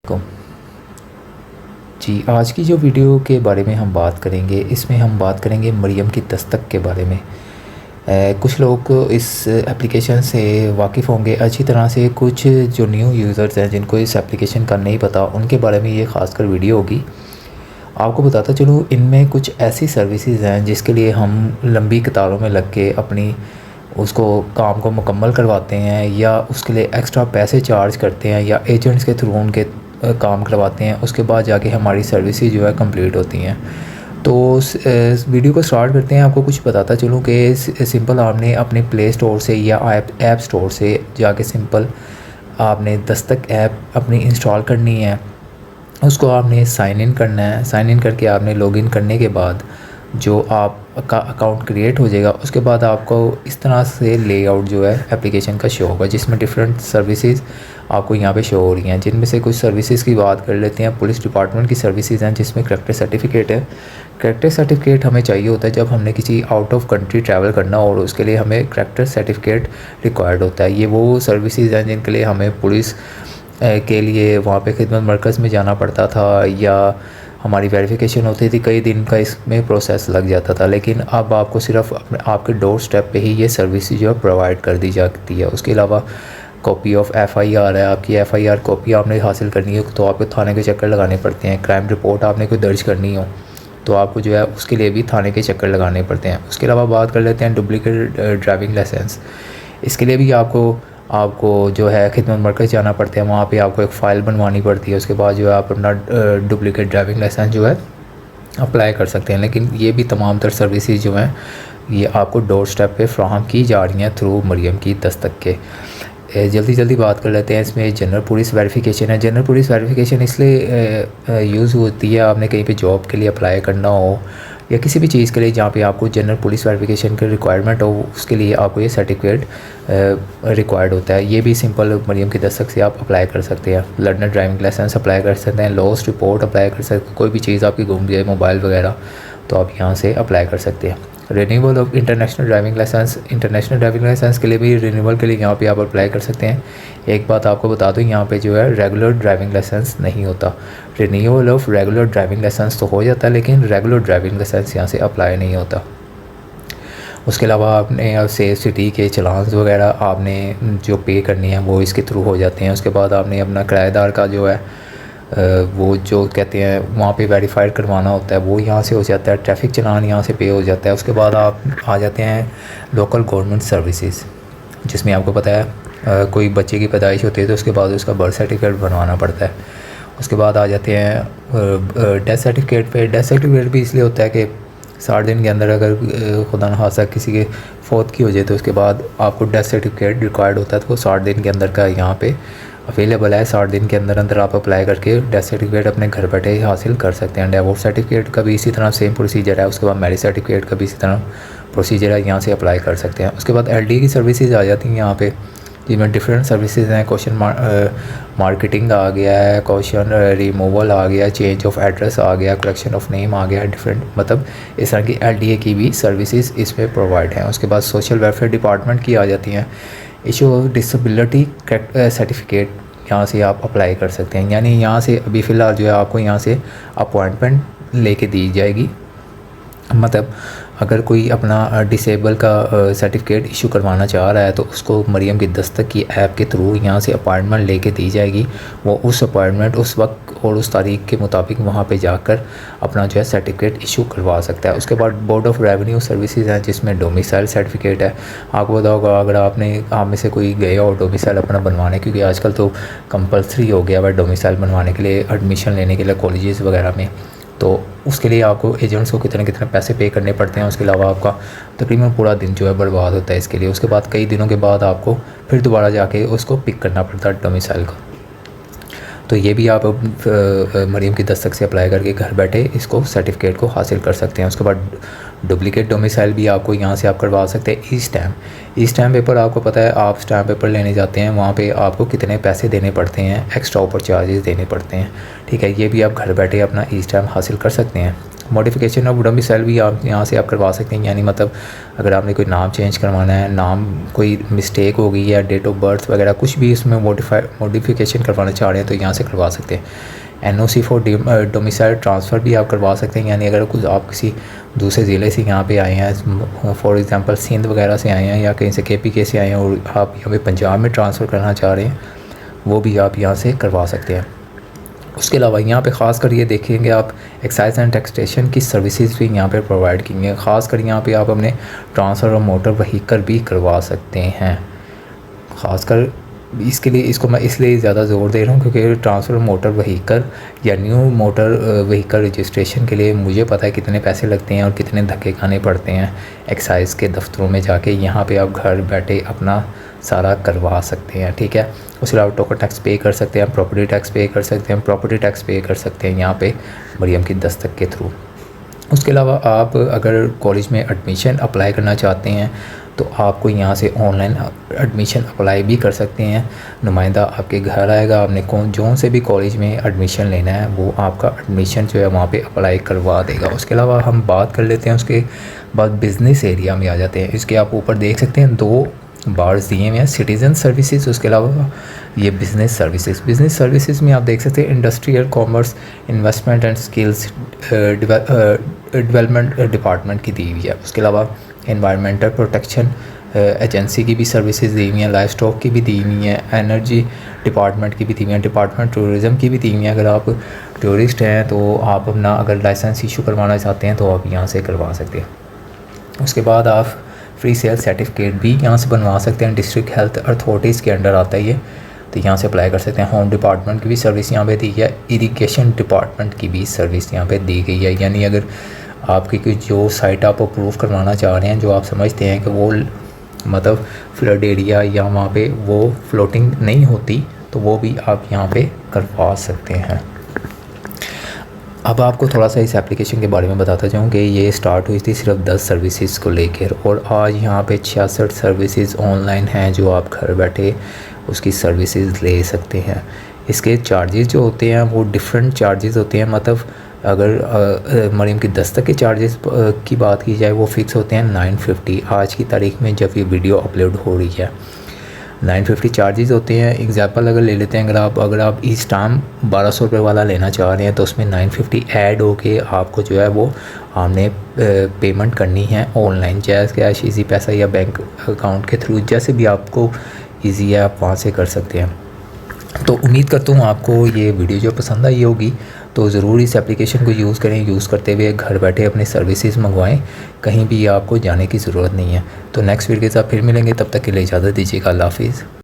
को जी, आज की जो वीडियो के बारे में हम बात करेंगे, इसमें हम बात करेंगे मरियम की दस्तक के बारे में। कुछ लोग इस एप्लीकेशन से वाकिफ़ होंगे अच्छी तरह से। कुछ जो न्यू यूज़र्स हैं जिनको इस एप्लीकेशन का नहीं पता, उनके बारे में ये ख़ासकर वीडियो होगी। आपको बताता चलूँ, इनमें कुछ ऐसी सर्विसेज हैं जिसके लिए हम लंबी कतारों में लग के अपनी उसको काम को मुकम्मल करवाते हैं, या उसके लिए एक्स्ट्रा पैसे चार्ज करते हैं, या एजेंट्स के थ्रू उनके काम करवाते हैं। उसके बाद जाके हमारी सर्विसेज जो है कंप्लीट होती हैं। तो इस वीडियो को स्टार्ट करते हैं। आपको कुछ बताता चलूँ कि सिंपल आपने अपने प्ले स्टोर से या ऐप स्टोर से जाके सिंपल आपने दस्तक ऐप अपनी इंस्टॉल करनी है। उसको आपने साइन इन करना है। साइन इन करके आपने लॉगिन करने के बाद जो आपका अकाउंट क्रिएट हो जाएगा, उसके बाद आपको इस तरह से लेआउट जो है एप्लीकेशन का शो होगा, जिसमें डिफरेंट सर्विसेज आपको यहाँ पे शो हो रही हैं। जिनमें से कुछ सर्विसेज की बात कर लेते हैं। पुलिस डिपार्टमेंट की सर्विसेज हैं जिसमें करैक्टर सर्टिफिकेट है। करैक्टर सर्टिफिकेट हमें चाहिए होता है जब हमने किसी आउट ऑफ कंट्री ट्रैवल करना हो, और उसके लिए हमें करैक्टर सर्टिफिकेट रिक्वायर्ड होता है। ये वो सर्विसेज हैं जिनके लिए हमें पुलिस के लिए वहाँ पे खिदमत मरकज़ में जाना पड़ता था, या हमारी वेरिफिकेशन होती थी। कई दिन का इसमें प्रोसेस लग जाता था, लेकिन अब आपको सिर्फ आपके डोर स्टेप पे ही ये सर्विस जो है प्रोवाइड कर दी जाती है। उसके अलावा कॉपी ऑफ एफआईआर है, आपकी एफआईआर कॉपी आपने हासिल करनी है तो आपको थाने के चक्कर लगाने पड़ते हैं। क्राइम रिपोर्ट आपने कोई दर्ज करनी हो तो आपको जो है उसके लिए भी थाने के चक्कर लगाने पड़ते हैं। उसके अलावा बात कर लेते हैं डुप्लीकेट ड्राइविंग लाइसेंस। इसके लिए भी आपको जो है खिदमत मरकज़ जाना पड़ता है। वहाँ पे आपको एक फ़ाइल बनवानी पड़ती है। उसके बाद जो है आप अपना डुप्लीकेट ड्राइविंग लाइसेंस जो है अप्लाई कर सकते हैं। लेकिन ये भी तमाम तर सर्विसेज जो हैं ये आपको डोर स्टेप पे फ्राहम की जा रही हैं थ्रू मरियम की दस्तक के। जल्दी बात कर लेते हैं। इसमें जनरल पुलिस वेरिफिकेशन है। जनरल पुलिस वेरिफिकेशन इसलिए यूज़ होती है, आपने कहीं पे जॉब के लिए अप्लाई करना हो या किसी भी चीज़ के लिए जहाँ पे आपको जनरल पुलिस वेरिफिकेशन की रिक्वायरमेंट हो, उसके लिए आपको ये सर्टिफिकेट रिक्वायर्ड होता है। ये भी सिंपल मरियम की दस्तक से आप अप्लाई कर सकते हैं। लर्नर ड्राइविंग लाइसेंस अप्लाई कर सकते हैं। लॉस्ट रिपोर्ट अप्लाई कर सकते हैं। कोई भी चीज़ आपकी गुम जाए, मोबाइल वगैरह, तो आप यहाँ से अप्लाई कर सकते हैं। Renewal of international driving licence. International driving licence के लिए भी रिन्यूअल के लिए यहाँ पे आप अप्लाई कर सकते हैं। एक बात आपको बता दूँ, यहाँ पे जो है रेगुलर ड्राइविंग लाइसेंस नहीं होता। Renewal of regular driving licence तो हो जाता है, लेकिन रेगुलर ड्राइविंग लाइसेंस यहाँ से अप्लाई नहीं होता। उसके अलावा आपने सेफ सिटी के चलान वगैरह आपने जो पे करनी है वो इसके थ्रू हो जाते हैं। उसके बाद आपने अपना किराएदार का जो है वो जो कहते हैं वहाँ पे वेरीफाइड करवाना होता है, वो यहाँ से हो जाता है। ट्रैफिक चलान यहाँ से पे हो जाता है। उसके बाद आप आ जाते हैं लोकल गवर्नमेंट सर्विसेज, जिसमें आपको पता है कोई बच्चे की पैदाइश होती है तो उसके बाद उसका बर्थ सर्टिफिकेट बनवाना पड़ता है। उसके बाद आ जाते हैं डेथ सर्टिफिकेट पे। डेथ सर्टिफिकेट भी इसलिए होता है कि 60 दिन के अंदर अगर खुदा न खासा किसी के फौत की हो जाए तो उसके बाद आपको डेथ सर्टिफिकेट रिक्वायर्ड होता है, तो वो 60 दिन के अंदर का यहाँ पे अवेलेबल है। 60 दिन के अंदर अंदर आप अप्लाई करके डेथ सर्टिफिकेट अपने घर बैठे ही हासिल कर सकते हैं। डिवोर्स सर्टिफिकेट का भी इसी तरह सेम प्रोसीजर है। उसके बाद मैरिज सर्टिफिकेट का भी इसी तरह प्रोसीजर है, यहाँ से अप्लाई कर सकते हैं। उसके बाद LD की सर्विसेज आ जाती हैं यहाँ पे, जिनमें डिफरेंट सर्विसेज हैं। क्वेश्चन मार्केटिंग आ गया है, क्वेश्चन रिमूवल आ गया, चेंज ऑफ एड्रेस आ गया, करेक्शन ऑफ नेम आ गया, डिफरेंट मतलब इस तरह की LDA की भी सर्विसेज इसमें प्रोवाइड हैं। उसके बाद सोशल वेलफेयर डिपार्टमेंट की आ जाती हैं। इशू ऑफ डिसेबिलिटी सर्टिफिकेट, यहाँ से आप अप्लाई कर सकते हैं। यानी यहाँ से अभी फ़िलहाल जो है आपको यहाँ से अपॉइंटमेंट लेके दी जाएगी। मतलब अगर कोई अपना डिसेबल का सर्टिफिकेट इशू करवाना चाह रहा है तो उसको मरियम की दस्तक की ऐप के थ्रू यहाँ से अपॉइंटमेंट लेके दी जाएगी। वो उस अपॉइंटमेंट उस वक्त और उस तारीख के मुताबिक वहाँ पे जाकर अपना जो है सर्टिफिकेट इशू करवा सकता है। उसके बाद बोर्ड ऑफ रेवेन्यू सर्विसेज हैं, जिसमें डोमिसाइल सर्टिफिकेट है। आपको पता होगा अगर आप में से कोई गए हो डोमिसाइल अपना बनवाने, क्योंकि आजकल तो कंपलसरी हो गया है डोमिसाइल बनवाने के लिए, एडमिशन लेने के लिए कॉलेजेस वगैरह में, तो उसके लिए आपको एजेंट्स को कितने पैसे पे करने पड़ते हैं। उसके अलावा आपका तकरीबन पूरा दिन जो है बर्बाद होता है इसके लिए। उसके बाद कई दिनों के बाद आपको फिर दोबारा जाके उसको पिक करना पड़ता है डोमिसाइल को। तो ये भी आप मरियम की दस्तक से अप्लाई करके घर बैठे इसको सर्टिफिकेट को हासिल कर सकते हैं। उसके बाद डुप्लीकेट डोमिसाइल भी आपको यहाँ से आप करवा सकते हैं। ई स्टैम्प पेपर आपको पता है, आप स्टैम्प पेपर लेने जाते हैं वहाँ पे आपको कितने पैसे देने पड़ते हैं, एक्स्ट्रा ऊपर चार्जेस देने पड़ते हैं। ठीक है, ये भी आप घर बैठे अपना ई स्टैम्प हासिल कर सकते हैं। मॉडिफिकेशन ऑफ डोमिसाइल भी आप यहाँ से आप करवा सकते हैं, यानी मतलब अगर आपने कोई नाम चेंज करवाना है, नाम कोई मिस्टेक हो गई है, डेट ऑफ बर्थ वगैरह कुछ भी इसमें मॉडिफिकेशन करवाना चाह रहे हैं तो यहाँ से करवा सकते हैं। NOC फॉर डोमिसाइल ट्रांसफ़र भी आप करवा सकते हैं, यानी अगर कुछ आप किसी दूसरे ज़िले से यहाँ पे आए हैं, फॉर एग्ज़ाम्पल सिंध वगैरह से आए हैं या कहीं से KPK से आए हैं और आप यहाँ पे पंजाब में ट्रांसफ़र करना चाह रहे हैं, वो भी आप यहाँ से करवा सकते हैं। उसके अलावा यहाँ पे ख़ास कर ये देखेंगे आप एक्साइज एंड टैक्सेशन की सर्विसेज भी यहाँ पे प्रोवाइड की हैं। ख़ास कर यहाँ पे आप अपने ट्रांसफ़र और मोटर व्हीकल भी करवा सकते हैं। ख़ासकर इसके लिए इसको मैं इसलिए ज़्यादा ज़ोर दे रहा हूँ क्योंकि ट्रांसफ़र मोटर व्हीकल या न्यू मोटर व्हीकल रजिस्ट्रेशन के लिए मुझे पता है कितने पैसे लगते हैं और कितने धक्के खाने पड़ते हैं एक्साइज़ के दफ्तरों में जाके। यहाँ पे आप घर बैठे अपना सारा करवा सकते हैं, ठीक है। उसके अलावा टोकन टैक्स पे कर सकते हैं, प्रॉपर्टी टैक्स पे कर सकते हैं, प्रॉपर्टी टैक्स पे कर सकते हैं यहाँ पे मरियम की दस्तक के थ्रू। उसके अलावा आप अगर कॉलेज में एडमिशन अप्लाई करना चाहते हैं तो आपको यहाँ से ऑनलाइन एडमिशन अप्लाई भी कर सकते हैं। नुमाइंदा आपके घर आएगा, आपने जो से भी कॉलेज में एडमिशन लेना है वो आपका एडमिशन जो है वहाँ पे अप्लाई करवा देगा। उसके अलावा हम बात कर लेते हैं, उसके बाद बिज़नेस एरिया में आ जाते हैं। इसके आप ऊपर देख सकते हैं 2 बार्स दिए हुए हैं, सिटीज़न सर्विसेज, उसके अलावा ये बिज़नेस सर्विसेज। बिज़नेस सर्विसेज में आप देख सकते हैं industrial, commerce, investment and skills development department की दी हुई है। उसके अलावा एनवायरमेंटल प्रोटेक्शन एजेंसी की भी सर्विसेज दी हुई हैं, लाइफ स्टॉक की भी दी हुई हैं, एनर्जी डिपार्टमेंट की भी दी हुई हैं, डिपार्टमेंट टूरिज़म की भी दी हुई हैं। अगर आप टूरिस्ट हैं तो आप अपना अगर लाइसेंस इशू करवाना चाहते हैं तो आप यहाँ से करवा सकते हैं। उसके बाद आप फ्री सेल सर्टिफिकेट भी यहाँ से बनवा सकते हैं। डिस्ट्रिक्ट हेल्थ अथॉरिटीज़ के अंडर आता है ये, तो यहाँ से अप्लाई कर सकते हैं। होम डिपार्टमेंट की भी सर्विस यहाँ पे दी है, इरिगेशन डिपार्टमेंट की भी सर्विस यहाँ पे दी गई है। यानी अगर आपकी कोई जो साइट आप अप्रूव करवाना चाह रहे हैं, जो आप समझते हैं कि वो मतलब फ्लड एरिया या वहाँ पे वो फ्लोटिंग नहीं होती, तो वो भी आप यहाँ पे करवा सकते हैं। अब आपको थोड़ा सा इस एप्लीकेशन के बारे में बताता जाऊँ कि ये स्टार्ट हुई थी सिर्फ 10 सर्विसेज को लेकर और आज यहाँ पे 66 सर्विसेज ऑनलाइन हैं जो आप घर बैठे उसकी सर्विसेज ले सकते हैं। इसके चार्जेस जो होते हैं वो डिफरेंट चार्जेस होते हैं, मतलब अगर मरियम की दस्तक के चार्जेस की बात की जाए वो फ़िक्स होते हैं 950। आज की तारीख में जब ये वीडियो अपलोड हो रही है 950 चार्जेस होते हैं। एग्जांपल अगर ले लेते हैं, अगर आप इस टाइम 1200 रुपये वाला लेना चाह रहे हैं तो उसमें 950 ऐड हो के आपको जो है वो आपने पेमेंट करनी है ऑनलाइन, जैज़ कैश, इजी पैसा या बैंक अकाउंट के थ्रू, जैसे भी आपको ईजी है आप वहाँ से कर सकते हैं। तो उम्मीद करता हूँ आपको ये वीडियो जो पसंद आई होगी, तो ज़रूर इस एप्लीकेशन को यूज़ करें। यूज़ करते हुए घर बैठे अपने सर्विसेज मंगवाएं, कहीं भी आपको जाने की ज़रूरत नहीं है। तो नेक्स्ट वीडियो के साथ फिर मिलेंगे, तब तक के लिए इजाज़त दीजिएगा। अल्लाह हाफ़िज़।